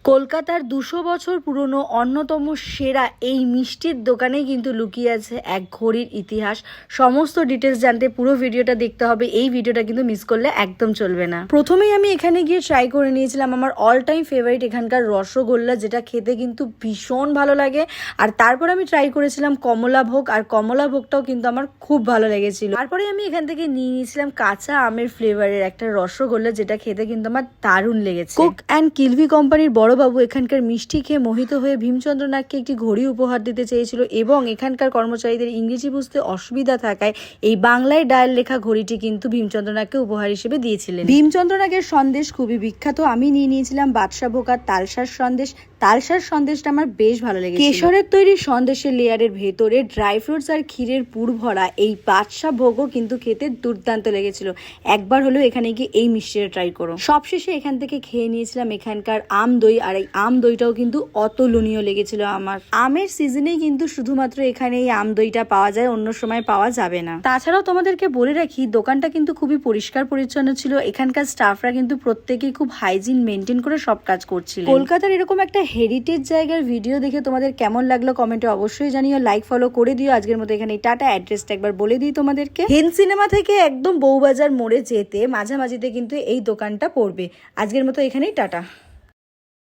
কলকাতার ২০০ বছর পুরনো অন্যতম সেরা এই মিষ্টির দোকানে কিন্তু লুকিয়ে আছে এক ঘড়ির ইতিহাস। সমস্ত ডিটেলস জানতে পুরো ভিডিওটা দেখতে হবে। এই ভিডিওটা কিন্তু মিস করলে একদম চলবে না। প্রথমেই আমি এখানে গিয়ে ট্রাই করে নিয়েছিলাম আমার অল টাইম ফেভারিট এখানকার রসগোল্লা, যেটা খেতে কিন্তু ভীষণ ভালো লাগে। আর তারপর আমি ট্রাই করেছিলাম কমলাভোগ, আর কমলাভোগটাও কিন্তু আমার খুব ভালো লেগেছিল। তারপরে আমি এখান থেকে নিয়ে নিয়েছিলাম কাঁচা আমের ফ্লেভারের একটা রসগোল্লা, যেটা খেতে কিন্তু আমার দারুণ লেগেছে। কুক অ্যান্ড কিলভি কোম্পানির বড়বাবু এখানকার মিষ্টি খেয়ে মোহিত হয়ে ভীমচন্দ্র নাগকে একটি ঘড়ি উপহার দিতে চেয়েছিল, এবং এখানকার কর্মচারীদের ইংরেজি বুঝতে অসুবিধা থাকায় এই বাংলায় ডায়াল লেখা ঘড়িটি কিন্তু ভীমচন্দ্র নাগকে উপহার হিসেবে দিয়েছিলেন। ভীমচন্দ্র নাগের সন্দেশ খুবই বিখ্যাত। আমি নিয়ে নিয়েছিলাম বাদশাভোগ আর তালসার সন্দেশ। তালসার সন্দেশটা আমার বেশ ভালো লেগেছে। কেশরের তৈরি সন্দেশের লেয়ারের ভেতরে ড্রাই ফ্রুটস আর ক্ষীরের পুর ভরা এই বাদশাভোগও কিন্তু খেতে দুর্দান্ত লেগেছিল। একবার হলেও এখানে গিয়ে এই মিষ্টিটা ট্রাই করো। সবশেষে এখান থেকে খেয়ে নিয়েছিলাম এখানকার আম দই, আর এই আম দইটাও কিন্তু অতুলনীয় লেগেছিল আমার। আমের সিজনেই কিন্তু শুধুমাত্র এখানে এই আম দইটা পাওয়া যায়, অন্য সময় পাওয়া যাবে না। তাছাড়াও তোমাদেরকে বলে রাখি, দোকানটা কিন্তু খুবই পরিষ্কার পরিচ্ছন্ন ছিল। এখানকার স্টাফরা কিন্তু প্রত্যেকেই খুব হাইজিন মেনটেন করে সব কাজ করছিল। কলকাতার এরকম একটা হেরিটেজ জায়গার ভিডিও দেখে তোমাদের কেমন লাগলো কমেন্টে অবশ্যই জানিও। লাইক ফলো করে দিও। আজকের মতো এখানে টাটা। অ্যাড্রেসটা একবার বলে দিই তোমাদেরকে। হেন সিনেমা থেকে একদম বউবাজার মোড়ে যেতে মাঝামাঝিতে কিন্তু এই দোকানটা পড়বে। আজকের মতো এখানেই টাটা।